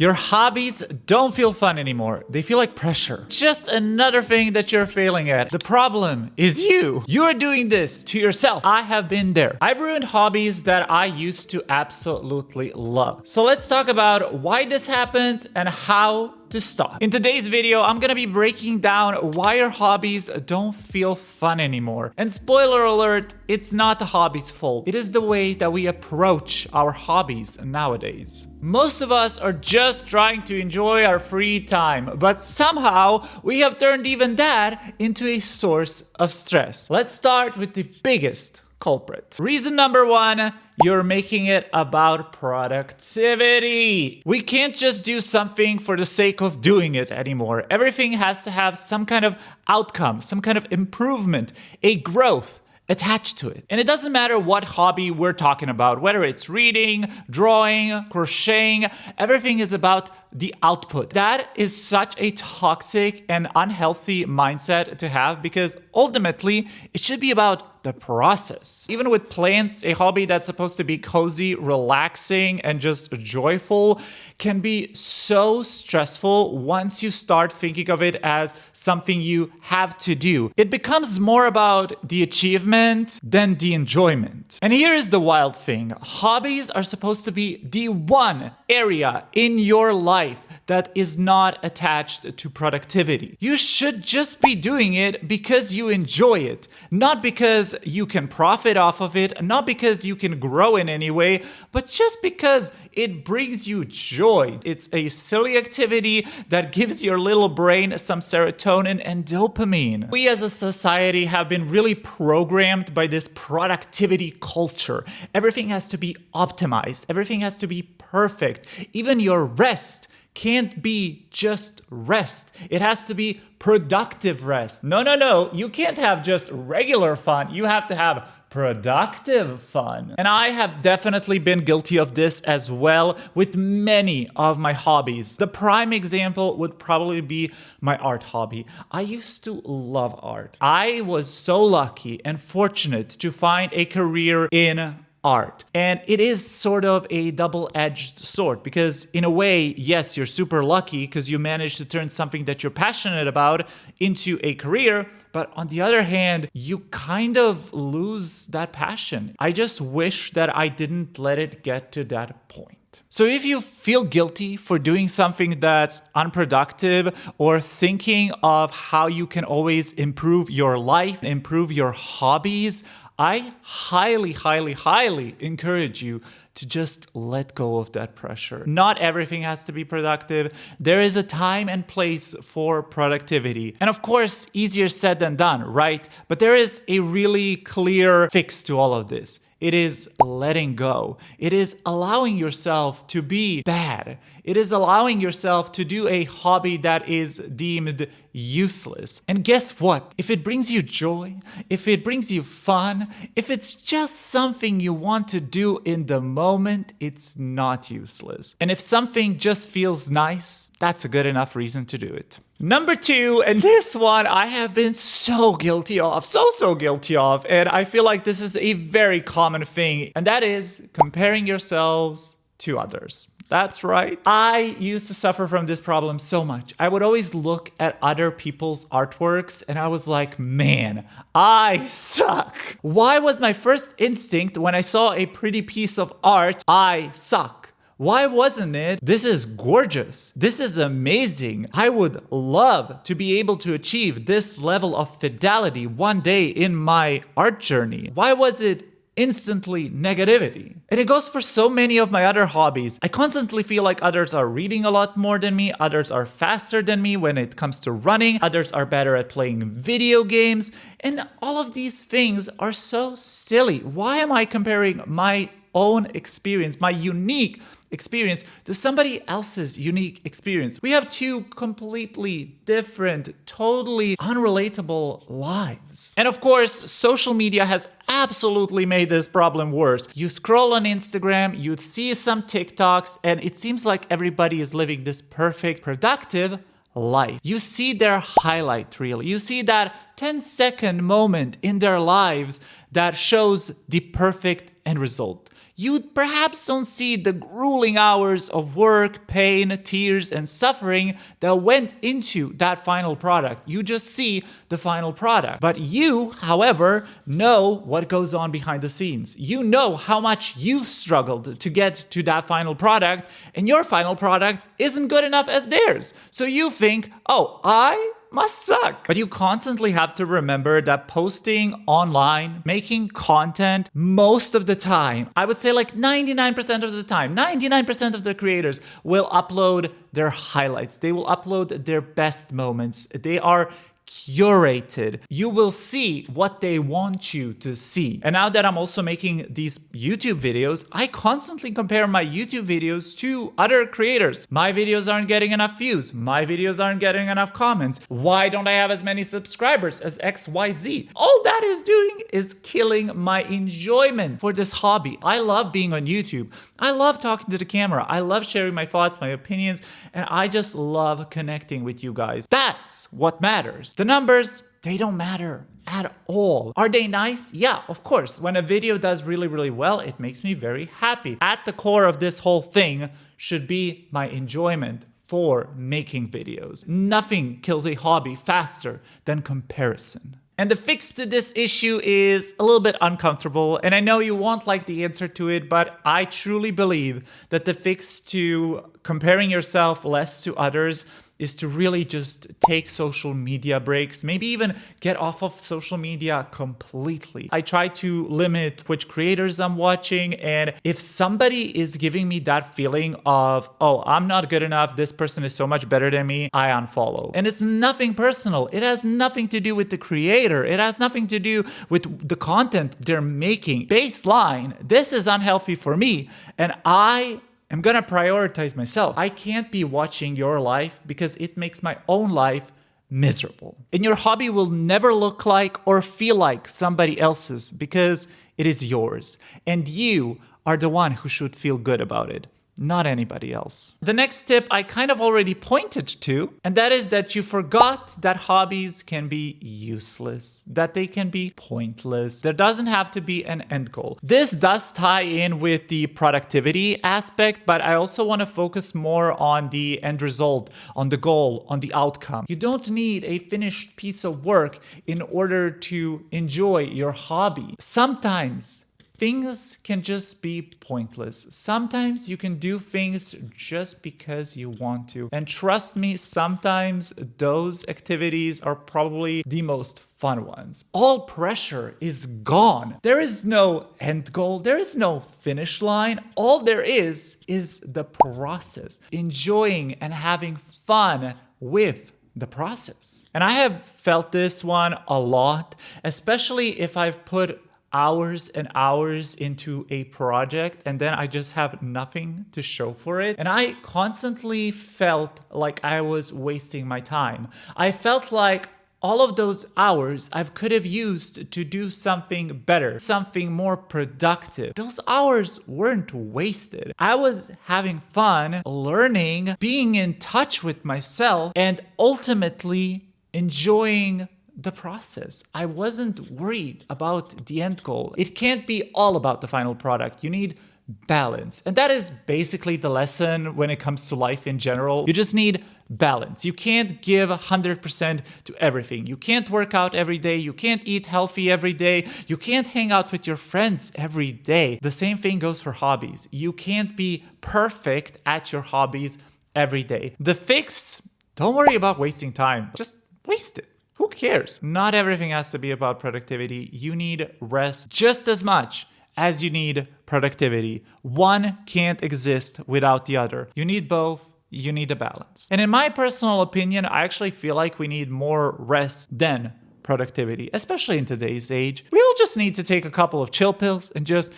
Your hobbies don't feel fun anymore. They feel like pressure. Just another thing that you're failing at. The problem is you. You're doing this to yourself. I have been there. I've ruined hobbies that I used to absolutely love. So let's talk about why this happens and how to stop. In today's video, I'm gonna be breaking down why your hobbies don't feel fun anymore. And spoiler alert, it's not the hobby's fault. It is the way that we approach our hobbies nowadays. Most of us are just trying to enjoy our free time, but somehow we have turned even that into a source of stress. Let's start with the biggest culprit. Reason number one, you're making it about productivity. We can't just do something for the sake of doing it anymore. Everything has to have some kind of outcome, some kind of improvement, a growth attached to it. And it doesn't matter what hobby we're talking about, whether it's reading, drawing, crocheting, everything is about the output. That is such a toxic and unhealthy mindset to have because ultimately it should be about the process. Even with plants, a hobby that's supposed to be cozy, relaxing, and just joyful can be so stressful once you start thinking of it as something you have to do. It becomes more about the achievement than the enjoyment. And here is the wild thing. Hobbies are supposed to be the one area in your life that is not attached to productivity. You should just be doing it because you enjoy it, not because you can profit off of it, not because you can grow in any way, but just because it brings you joy. It's a silly activity that gives your little brain some serotonin and dopamine. We as a society have been really programmed by this productivity culture. Everything has to be optimized. Everything has to be perfect. Even your rest can't be just rest. It has to be productive rest. No. You can't have just regular fun. You have to have productive fun. And I have definitely been guilty of this as well with many of my hobbies. The prime example would probably be my art hobby. I used to love art. I was so lucky and fortunate to find a career in art. And it is sort of a double-edged sword because in a way, yes, you're super lucky because you managed to turn something that you're passionate about into a career. But on the other hand, you kind of lose that passion. I just wish that I didn't let it get to that point. So if you feel guilty for doing something that's unproductive or thinking of how you can always improve your life, improve your hobbies, I highly encourage you to just let go of that pressure. Not everything has to be productive. There is a time and place for productivity. And of course, easier said than done, right? But there is a really clear fix to all of this. It is letting go. It is allowing yourself to be bad. It is allowing yourself to do a hobby that is deemed useless. And guess what? If it brings you joy, if it brings you fun, if it's just something you want to do in the moment, it's not useless. And if something just feels nice, that's a good enough reason to do it. Number two, and this one I have been so guilty of, so guilty of, and I feel like this is a very common thing, and that is comparing yourselves to others. That's right. I used to suffer from this problem so much. I would always look at other people's artworks and I was like, man, I suck. Why was my first instinct when I saw a pretty piece of art, I suck? Why wasn't it, this is gorgeous, this is amazing, I would love to be able to achieve this level of fidelity one day in my art journey? Why was it instantly negativity? And it goes for so many of my other hobbies. I constantly feel like others are reading a lot more than me, others are faster than me when it comes to running, others are better at playing video games, and all of these things are so silly. Why am I comparing my own experience, my unique experience, to somebody else's unique experience? We have two completely different, totally unrelatable lives. And of course, social media has absolutely made this problem worse. You scroll on Instagram, you see some TikToks, and it seems like everybody is living this perfect, productive life. You see their highlight reel. You see that 10-second moment in their lives that shows the perfect end result. You perhaps don't see the grueling hours of work, pain, tears, and suffering that went into that final product. You just see the final product. But you, however, know what goes on behind the scenes. You know how much you've struggled to get to that final product, and your final product isn't good enough as theirs. So you think, oh, I must suck. But you constantly have to remember that posting online, making content, most of the time, I would say like 99% of the time, 99% of the creators will upload their highlights. They will upload their best moments. They are curated. You will see what they want you to see. And now that I'm also making these YouTube videos, I constantly compare my YouTube videos to other creators. My videos aren't getting enough views. My videos aren't getting enough comments. Why don't I have as many subscribers as XYZ? All that is doing is killing my enjoyment for this hobby. I love being on YouTube. I love talking to the camera. I love sharing my thoughts, my opinions, and I just love connecting with you guys. That's what matters. The numbers, they don't matter at all. Are they nice? Yeah, of course. When a video does really, really well, it makes me very happy. At the core of this whole thing should be my enjoyment for making videos. Nothing kills a hobby faster than comparison. And the fix to this issue is a little bit uncomfortable, and I know you won't like the answer to it, but I truly believe that the fix to comparing yourself less to others is to really just take social media breaks, maybe even get off of social media completely. I try to limit which creators I'm watching, and if somebody is giving me that feeling of, oh, I'm not good enough, this person is so much better than me, I unfollow. And it's nothing personal. It has nothing to do with the creator. It has nothing to do with the content they're making. Baseline, this is unhealthy for me, and I'm gonna prioritize myself. I can't be watching your life because it makes my own life miserable. And your hobby will never look like or feel like somebody else's because it is yours. And you are the one who should feel good about it, not anybody else. The next tip I kind of already pointed to, and that is that you forgot that hobbies can be useless, that they can be pointless. There doesn't have to be an end goal. This does tie in with the productivity aspect, but I also want to focus more on the end result, on the goal, on the outcome. You don't need a finished piece of work in order to enjoy your hobby. Sometimes things can just be pointless. Sometimes you can do things just because you want to. And trust me, sometimes those activities are probably the most fun ones. All pressure is gone. There is no end goal. There is no finish line. All there is the process. Enjoying and having fun with the process. And I have felt this one a lot, especially if I've put hours and hours into a project and then I just have nothing to show for it. And I constantly felt like I was wasting my time. I felt like all of those hours I could have used to do something better, something more productive. Those hours weren't wasted. I was having fun, learning, being in touch with myself, and ultimately enjoying the process. I wasn't worried about the end goal. It can't be all about the final product. You need balance. And that is basically the lesson when it comes to life in general. You just need balance. You can't give 100% to everything. You can't work out every day. You can't eat healthy every day. You can't hang out with your friends every day. The same thing goes for hobbies. You can't be perfect at your hobbies every day. The fix, don't worry about wasting time. Just waste it. Who cares? Not everything has to be about productivity. You need rest just as much as you need productivity. One can't exist without the other. You need both. You need a balance. And in my personal opinion, I actually feel like we need more rest than productivity, especially in today's age. We all just need to take a couple of chill pills and just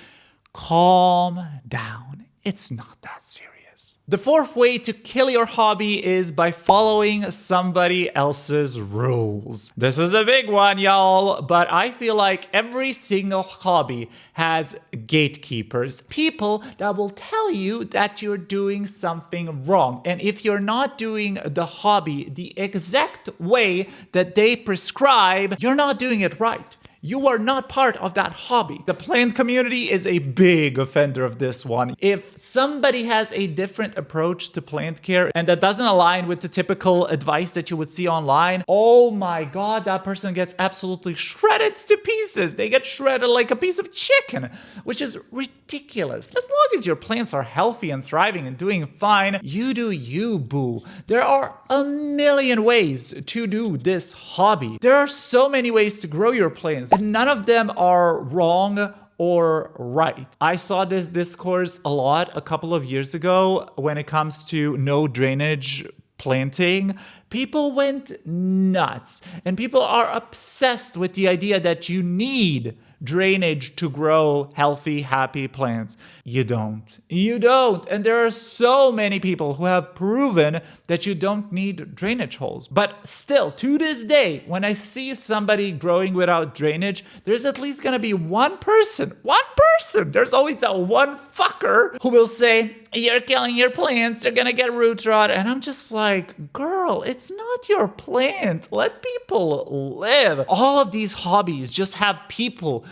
calm down. It's not that serious. The fourth way to kill your hobby is by following somebody else's rules. This is a big one, y'all, but I feel like every single hobby has gatekeepers. People that will tell you that you're doing something wrong. And if you're not doing the hobby the exact way that they prescribe, you're not doing it right. You are not part of that hobby. The plant community is a big offender of this one. If somebody has a different approach to plant care and that doesn't align with the typical advice that you would see online, oh my god, that person gets absolutely shredded to pieces. They get shredded like a piece of chicken, which is ridiculous. As long as your plants are healthy and thriving and doing fine, you do you, boo. There are a million ways to do this hobby. There are so many ways to grow your plants, and none of them are wrong or right. I saw this discourse a lot a couple of years ago when it comes to no drainage planting. People went nuts, and people are obsessed with the idea that you need drainage to grow healthy, happy plants. You don't. You don't. And there are so many people who have proven that you don't need drainage holes. But still, to this day, when I see somebody growing without drainage, there's at least gonna be one person. There's always that one fucker who will say, you're killing your plants, they're gonna get root rot. And I'm just like, girl, it's not your plant. Let people live. All of these hobbies just have people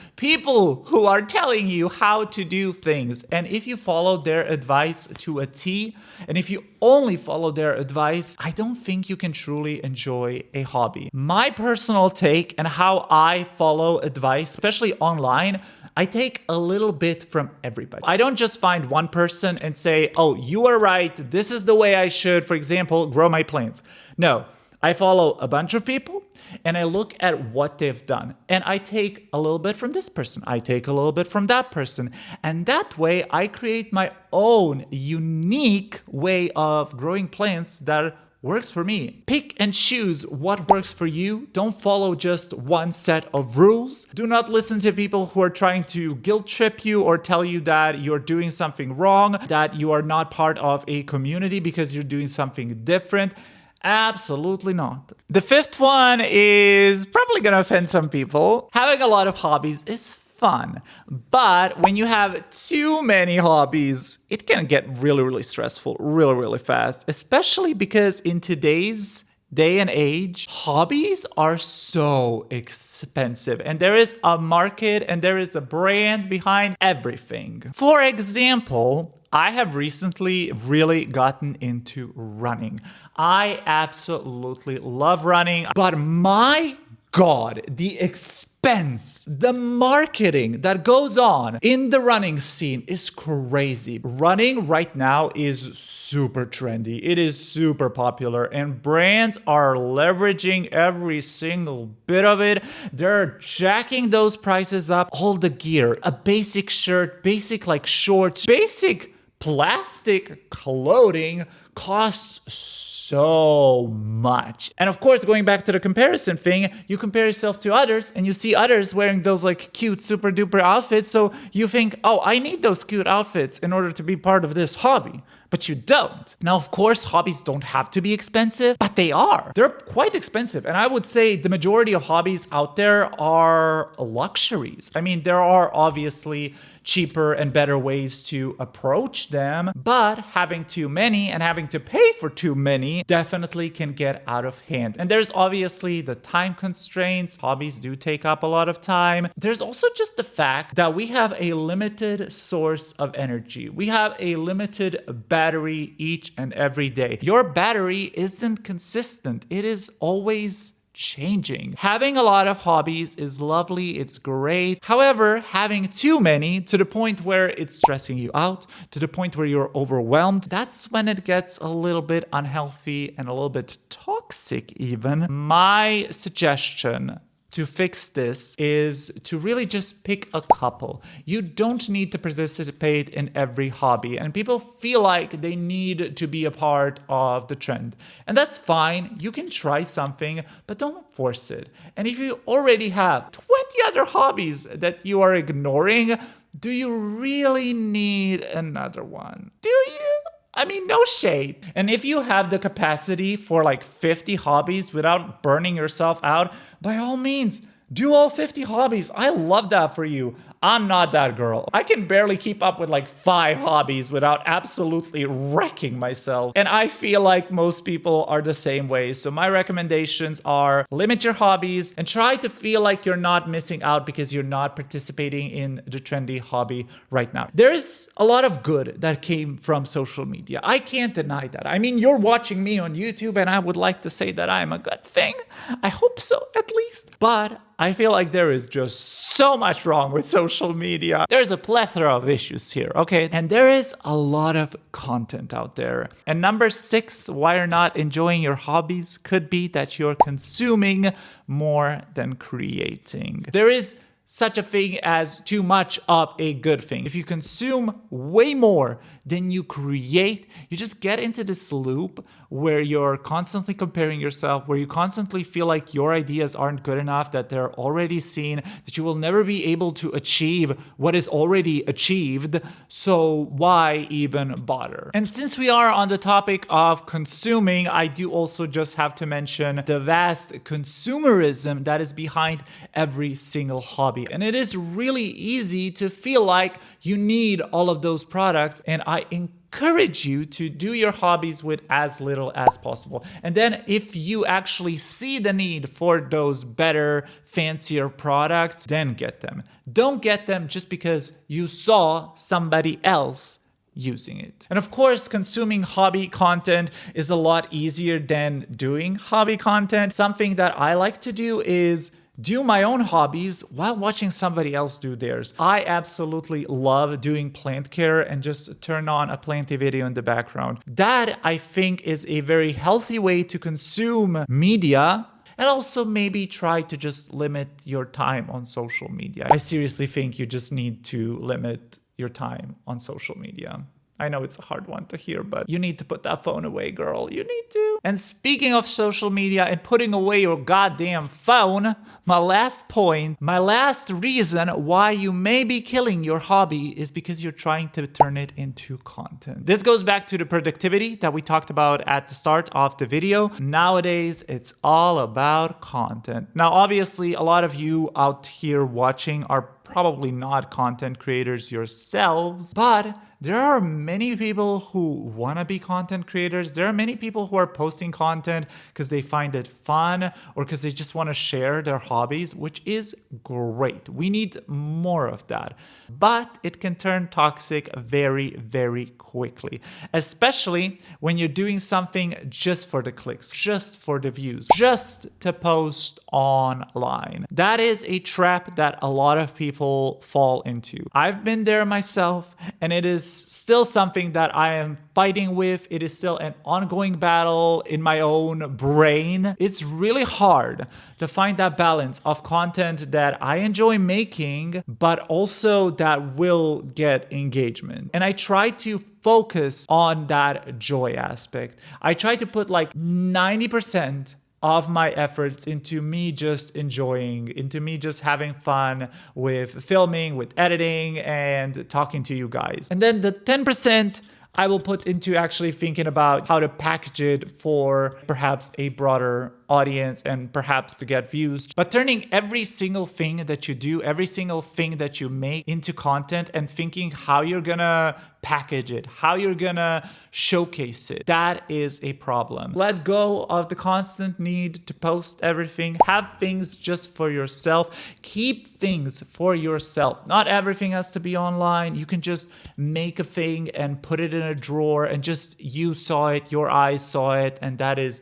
who are telling you how to do things. And if you follow their advice to a T, and if you only follow their advice, I don't think you can truly enjoy a hobby. My personal take and how I follow advice, especially online, I take a little bit from everybody. I don't just find one person and say, oh, you are right, this is the way I should, for example, grow my plants. No, I follow a bunch of people and I look at what they've done. And I take a little bit from this person. I take a little bit from that person. And that way I create my own unique way of growing plants that works for me. Pick and choose what works for you. Don't follow just one set of rules. Do not listen to people who are trying to guilt trip you or tell you that you're doing something wrong, that you are not part of a community because you're doing something different. Absolutely not. The fifth one is probably gonna offend some people. Having a lot of hobbies is fun, but when you have too many hobbies, it can get really stressful really fast, especially because in today's day and age, hobbies are so expensive and there is a market and there is a brand behind everything. For example, I have recently really gotten into running. I absolutely love running, but my God, the expense, the marketing that goes on in the running scene is crazy. Running right now is super trendy. It is super popular and brands are leveraging every single bit of it. They're jacking those prices up. All the gear, a basic shirt, basic like shorts, basic plastic clothing costs so much. And of course, going back to the comparison thing, you compare yourself to others and you see others wearing those like cute super duper outfits. So you think, oh, I need those cute outfits in order to be part of this hobby. But you don't. Now, of course, hobbies don't have to be expensive, but they are. They're quite expensive. And I would say the majority of hobbies out there are luxuries. I mean, there are obviously cheaper and better ways to approach them, but having too many and having to pay for too many definitely can get out of hand. And there's obviously the time constraints. Hobbies do take up a lot of time. There's also just the fact that we have a limited source of energy. We have a limited battery each and every day. Your battery isn't consistent. It is always changing. Having a lot of hobbies is lovely, it's great. However, having too many to the point where it's stressing you out, to the point where you're overwhelmed, that's when it gets a little bit unhealthy and a little bit toxic even. My suggestion to fix this is to really just pick a couple. You don't need to participate in every hobby, and people feel like they need to be a part of the trend. And that's fine. You can try something, but don't force it. And if you already have 20 other hobbies that you are ignoring, do you really need another one? Do you? I mean, no shade. And if you have the capacity for like 50 hobbies without burning yourself out, by all means, do all 50 hobbies. I love that for you. I'm not that girl. I can barely keep up with like 5 hobbies without absolutely wrecking myself. And I feel like most people are the same way. So my recommendations are limit your hobbies and try to feel like you're not missing out because you're not participating in the trendy hobby right now. There's a lot of good that came from social media. I can't deny that. I mean, you're watching me on YouTube and I would like to say that I'm a good thing. I hope so, at least. But I feel like there is just so much wrong with social media. There's a plethora of issues here, okay? And there is a lot of content out there. And number 6, why you're not enjoying your hobbies could be that you're consuming more than creating. There is such a thing as too much of a good thing. If you consume way more than you create, you just get into this loop where you're constantly comparing yourself, where you constantly feel like your ideas aren't good enough, that they're already seen, that you will never be able to achieve what is already achieved. So why even bother? And since we are on the topic of consuming, I do also just have to mention the vast consumerism that is behind every single hobby. And it is really easy to feel like you need all of those products. And I encourage you to do your hobbies with as little as possible. And then if you actually see the need for those better, fancier products, then get them. Don't get them just because you saw somebody else using it. And of course, consuming hobby content is a lot easier than doing hobby content. Something that I like to do is do my own hobbies while watching somebody else do theirs. I absolutely love doing plant care and just turn on a planty video in the background. That, I think, is a very healthy way to consume media. And also maybe try to just limit your time on social media. I seriously think you just need to limit your time on social media. I know it's a hard one to hear, but you need to put that phone away, girl. You need to. And speaking of social media and putting away your goddamn phone, my last point, my last reason why you may be killing your hobby is because you're trying to turn it into content. This goes back to the productivity that we talked about at the start of the video. Nowadays, it's all about content. Now, obviously, a lot of you out here watching are probably not content creators yourselves, but there are many people who want to be content creators. There are many people who are posting content because they find it fun or because they just want to share their hobbies, which is great. We need more of that. But it can turn toxic very, very quickly, especially when you're doing something just for the clicks, just for the views, just to post online. That is a trap that a lot of people fall into. I've been there myself, and it is still something that I am fighting with. It is still an ongoing battle in my own brain. It's really hard to find that balance of content that I enjoy making, but also that will get engagement. And I try to focus on that joy aspect. I try to put like 90% of my efforts into me just enjoying, into me just having fun with filming, with editing, and talking to you guys. And then the 10% I will put into actually thinking about how to package it for perhaps a broader audience and perhaps to get views. But turning every single thing that you do, every single thing that you make into content and thinking how you're gonna package it, how you're gonna showcase it, that is a problem. Let go of the constant need to post everything. Have things just for yourself. Keep things for yourself. Not everything has to be online. You can just make a thing and put it in a drawer and just you saw it, your eyes saw it, and that is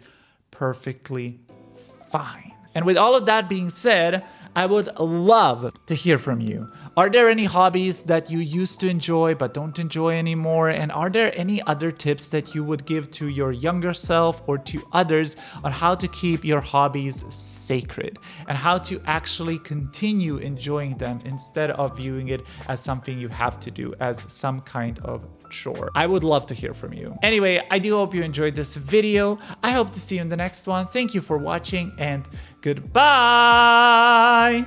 perfectly fine. And with all of that being said, I would love to hear from you. Are there any hobbies that you used to enjoy but don't enjoy anymore? And are there any other tips that you would give to your younger self or to others on how to keep your hobbies sacred and how to actually continue enjoying them instead of viewing it as something you have to do, as some kind of chore? I would love to hear from you. Anyway, I do hope you enjoyed this video. I hope to see you in the next one. Thank you for watching and goodbye.